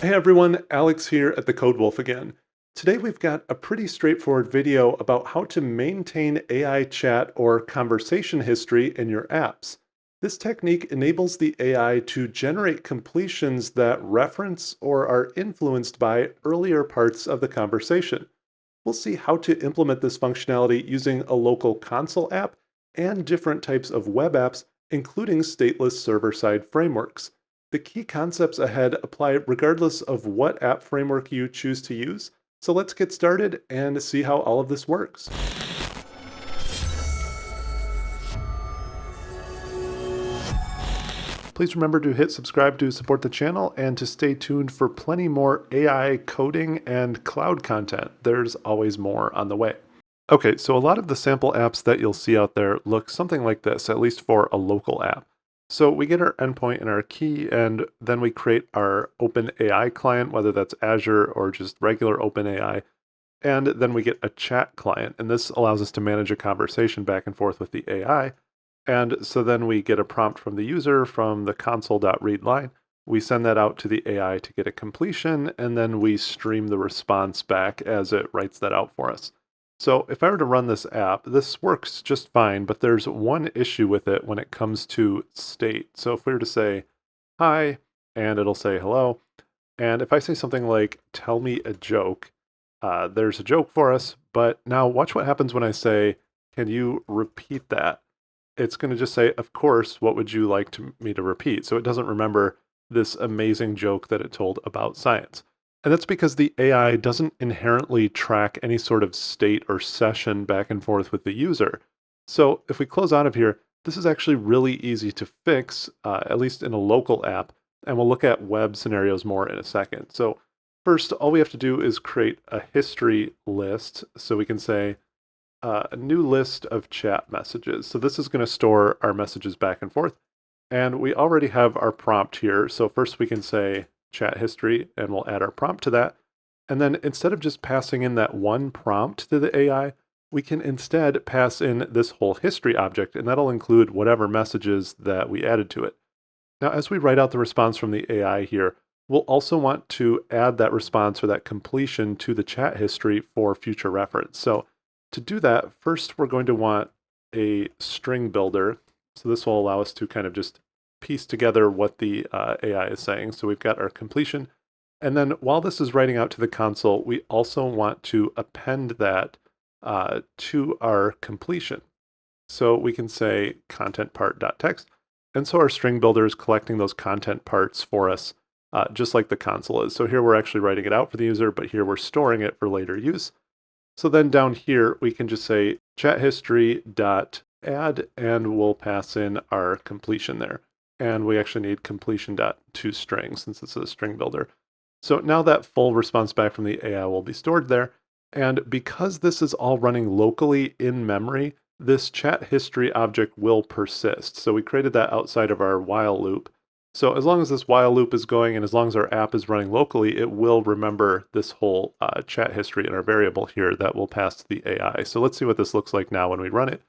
Hey everyone, Alex here at the Code Wolf again. Today we've got a pretty straightforward video about how to maintain AI chat or conversation history in your apps. This technique enables the AI to generate completions that reference or are influenced by earlier parts of the conversation. We'll see how to implement this functionality using a local console app and different types of web apps, including stateless server-side frameworks. The key concepts ahead apply regardless of what app framework you choose to use. So let's get started and see how all of this works. Please remember to hit subscribe to support the channel and to stay tuned for plenty more AI coding and cloud content. There's always more on the way. Okay, so a lot of the sample apps that you'll see out there look something like this, at least for a local app. So we get our endpoint and our key, and then we create our OpenAI client, whether that's Azure or just regular OpenAI. And then we get a chat client, and this allows us to manage a conversation back and forth with the AI. And so then we get a prompt from the user from the console.readline. We send that out to the AI to get a completion, and then we stream the response back as it writes that out for us. So if I were to run this app, this works just fine, but there's one issue with it when it comes to state. So if we were to say, hi, and it'll say hello, and if I say something like, tell me a joke, there's a joke for us, but now watch what happens when I say, can you repeat that? It's going to just say, of course, what would you like me to repeat? So it doesn't remember this amazing joke that it told about science. And that's because the AI doesn't inherently track any sort of state or session back and forth with the user. So if we close out of here, this is actually really easy to fix, at least in a local app. And we'll look at web scenarios more in a second. So first, all we have to do is create a history list. So we can say a new list of chat messages. So this is going to store our messages back and forth. And we already have our prompt here. So first we can say, chat history, and we'll add our prompt to that. And then instead of just passing in that one prompt to the AI, we can instead pass in this whole history object, and that'll include whatever messages that we added to it. Now, as we write out the response from the AI here, we'll also want to add that response or that completion to the chat history for future reference. So to do that, first we're going to want a string builder. So this will allow us to kind of just piece together what the AI is saying. So we've got our completion. And then while this is writing out to the console, we also want to append that to our completion. So we can say content part.text. And so our string builder is collecting those content parts for us, just like the console is. So here we're actually writing it out for the user, but here we're storing it for later use. So then down here, we can just say chat history dot add, and we'll pass in our completion there. And we actually need completion.toString since it's a string builder. So now that full response back from the AI will be stored there. And because this is all running locally in memory, this chat history object will persist. So we created that outside of our while loop. So as long as this while loop is going and as long as our app is running locally, it will remember this whole chat history in our variable here that will pass to the AI. So let's see what this looks like now when we run it.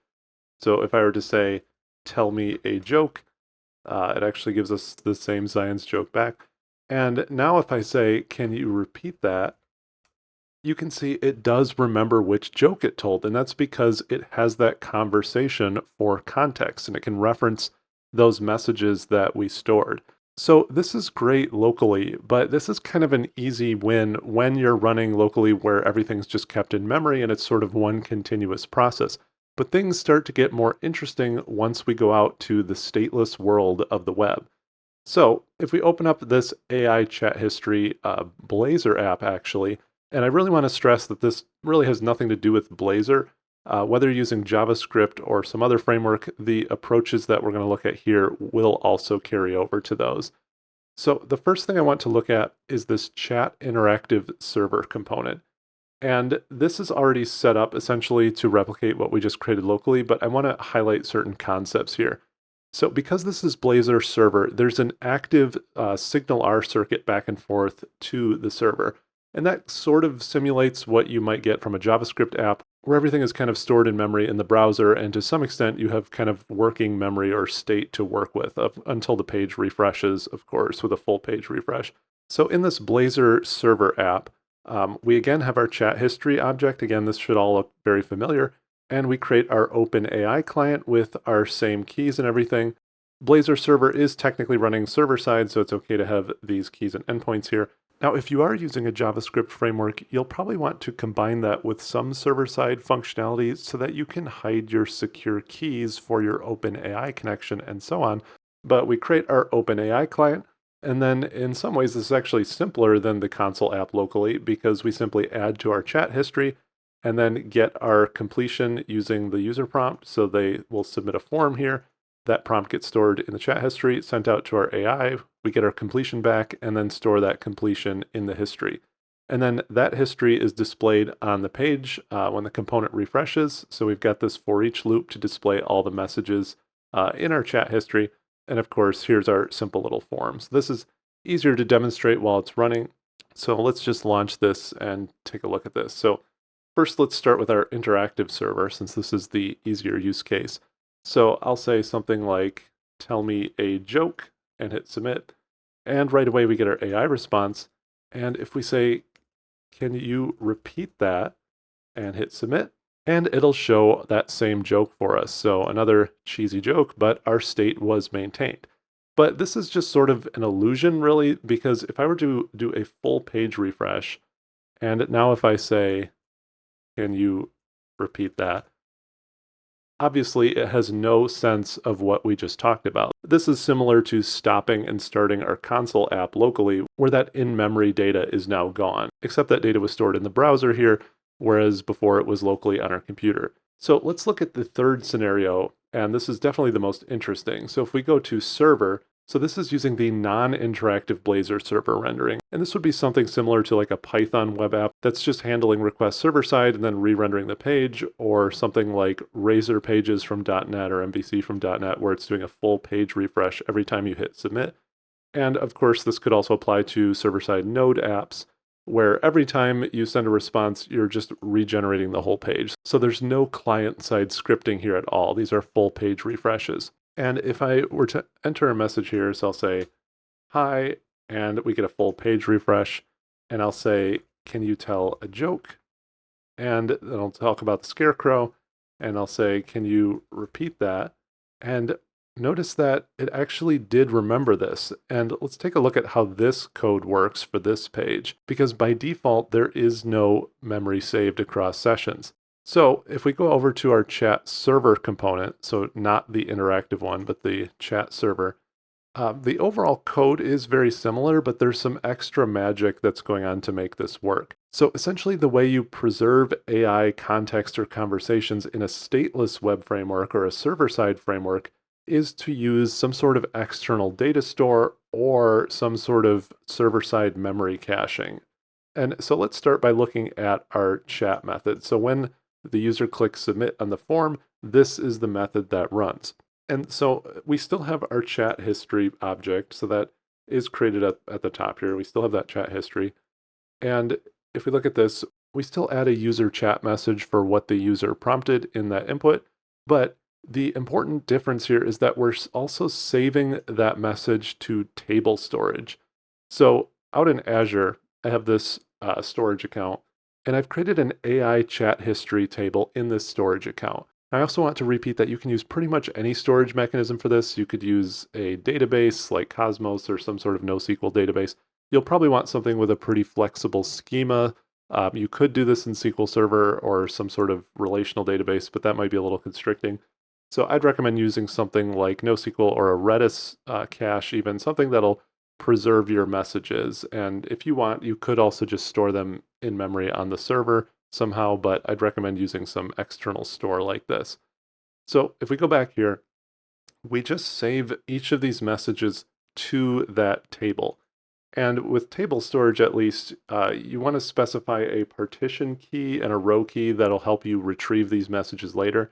So if I were to say, tell me a joke, it actually gives us the same science joke back. And now if I say, can you repeat that? You can see it does remember which joke it told. And that's because it has that conversation for context and it can reference those messages that we stored. So this is great locally, but this is kind of an easy win when you're running locally where everything's just kept in memory and it's sort of one continuous process. But things start to get more interesting once we go out to the stateless world of the web. So if we open up this AI chat history Blazor app, actually, and I really want to stress that this really has nothing to do with Blazor. Whether you're using JavaScript or some other framework, the approaches that we're going to look at here will also carry over to those. So the first thing I want to look at is this chat interactive server component. And this is already set up essentially to replicate what we just created locally, but I want to highlight certain concepts here. So because this is Blazor server, there's an active signal R circuit back and forth to the server. And that sort of simulates what you might get from a JavaScript app where everything is kind of stored in memory in the browser, and to some extent you have kind of working memory or state to work with until the page refreshes, of course, with a full page refresh. So in this Blazor server app, we again have our chat history object. Again, this should all look very familiar. And we create our OpenAI client with our same keys and everything. Blazor server is technically running server side, so it's okay to have these keys and endpoints here. Now, if you are using a JavaScript framework, you'll probably want to combine that with some server-side functionality so that you can hide your secure keys for your OpenAI connection and so on. But we create our OpenAI client, and then in some ways this is actually simpler than the console app locally because we simply add to our chat history and then get our completion using the user prompt. So they will submit a form here. That prompt gets stored in the chat history, sent out to our AI. We get our completion back and then store that completion in the history. And then that history is displayed on the page when the component refreshes. So we've got this for each loop to display all the messages in our chat history. And of course, here's our simple little form. So this is easier to demonstrate while it's running. So let's just launch this and take a look at this. So first, let's start with our interactive server, since this is the easier use case. So I'll say something like, tell me a joke, and hit submit. And right away we get our AI response. And if we say, can you repeat that, and hit submit, and it'll show that same joke for us. So another cheesy joke, but our state was maintained. But this is just sort of an illusion, really, because if I were to do a full page refresh, and now if I say, can you repeat that? Obviously, it has no sense of what we just talked about. This is similar to stopping and starting our console app locally, where that in-memory data is now gone, except that data was stored in the browser here, whereas before it was locally on our computer. So let's look at the third scenario, and this is definitely the most interesting. So if we go to server, so this is using the non-interactive Blazor server rendering. And this would be something similar to like a Python web app that's just handling requests server side and then re-rendering the page, or something like Razor Pages from .NET or MVC from .NET, where it's doing a full page refresh every time you hit submit. And of course, this could also apply to server-side Node apps, where every time you send a response, you're just regenerating the whole page. So there's no client-side scripting here at all. These are full page refreshes. And if I were to enter a message here, so I'll say, hi, and we get a full page refresh, and I'll say, can you tell a joke? And then I'll talk about the scarecrow, and I'll say, can you repeat that? And notice that it actually did remember this. And let's take a look at how this code works for this page, because by default, there is no memory saved across sessions. So if we go over to our chat server component, so not the interactive one, but the chat server, the overall code is very similar, but there's some extra magic that's going on to make this work. So essentially the way you preserve AI context or conversations in a stateless web framework or a server-side framework is to use some sort of external data store or some sort of server-side memory caching. And so let's start by looking at our chat method. So when the user clicks submit on the form, this is the method that runs. And so we still have our chat history object, so that is created at the top here. We still have that chat history. And if we look at this, we still add a user chat message for what the user prompted in that input. But the important difference here is that we're also saving that message to table storage. So out in Azure, I have this storage account, and I've created an AI chat history table in this storage account. I also want to repeat that you can use pretty much any storage mechanism for this. You could use a database like Cosmos or some sort of NoSQL database. You'll probably want something with a pretty flexible schema. You could do this in SQL Server or some sort of relational database, but that might be a little constricting. So I'd recommend using something like NoSQL or a Redis cache, even something that'll preserve your messages. And if you want, you could also just store them in memory on the server somehow, but I'd recommend using some external store like this. So if we go back here, we just save each of these messages to that table. And with table storage, at least, you want to specify a partition key and a row key that'll help you retrieve these messages later.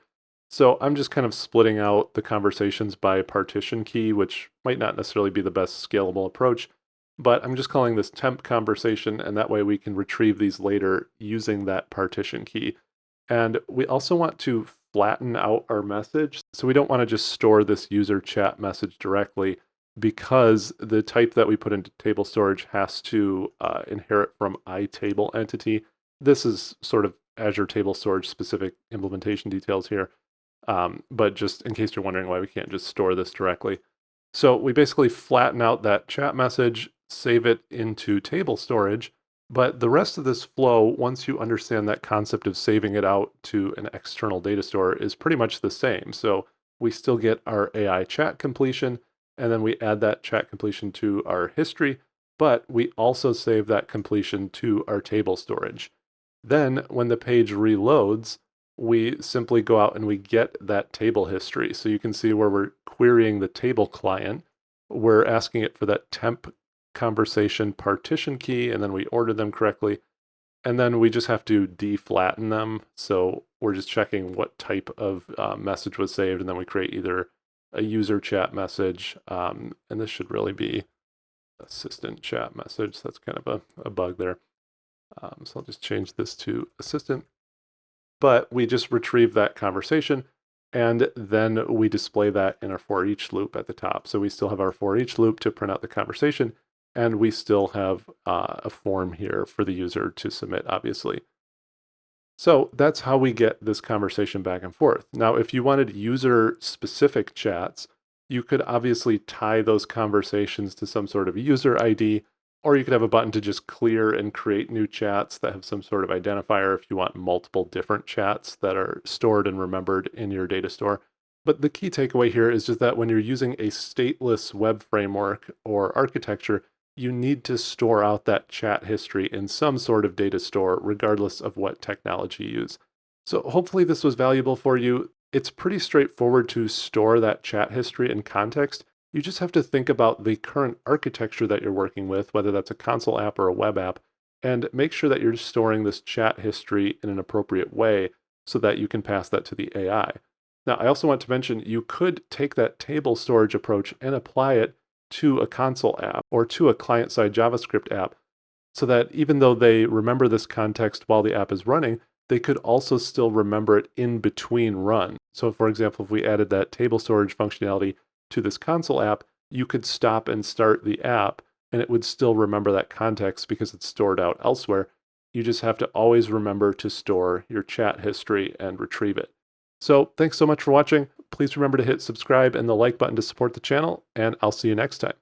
So I'm just kind of splitting out the conversations by partition key, which might not necessarily be the best scalable approach, but I'm just calling this temp conversation, and that way we can retrieve these later using that partition key. And we also want to flatten out our message. So we don't want to just store this user chat message directly. because the type that we put into table storage has to inherit from iTable entity. This is sort of Azure Table Storage specific implementation details here, but just in case you're wondering why we can't just store this directly. So we basically flatten out that chat message, save it into table storage, but the rest of this flow, once you understand that concept of saving it out to an external data store, is pretty much the same. So we still get our AI chat completion, and then we add that chat completion to our history, but we also save that completion to our table storage. Then when the page reloads, we simply go out and we get that table history. So you can see where we're querying the table client, we're asking it for that temp conversation partition key, and then we order them correctly. And then we just have to deflatten them. So we're just checking what type of message was saved, and then we create either a user chat message, and this should really be assistant chat message. That's kind of a bug there. So I'll just change this to assistant. But we just retrieve that conversation, and then we display that in our for each loop at the top. So we still have our for each loop to print out the conversation, and we still have a form here for the user to submit, obviously. So that's how we get this conversation back and forth. Now, if you wanted user-specific chats, you could obviously tie those conversations to some sort of user ID, or you could have a button to just clear and create new chats that have some sort of identifier if you want multiple different chats that are stored and remembered in your data store. But the key takeaway here is just that when you're using a stateless web framework or architecture, you need to store out that chat history in some sort of data store, regardless of what technology you use. So hopefully this was valuable for you. It's pretty straightforward to store that chat history in context. You just have to think about the current architecture that you're working with, whether that's a console app or a web app, and make sure that you're storing this chat history in an appropriate way so that you can pass that to the AI. Now, I also want to mention you could take that table storage approach and apply it to a console app or to a client-side JavaScript app so that even though they remember this context while the app is running, they could also still remember it in between run. So for example, if we added that table storage functionality to this console app, you could stop and start the app and it would still remember that context because it's stored out elsewhere. You just have to always remember to store your chat history and retrieve it. So thanks so much for watching. Please remember to hit subscribe and the like button to support the channel, and I'll see you next time.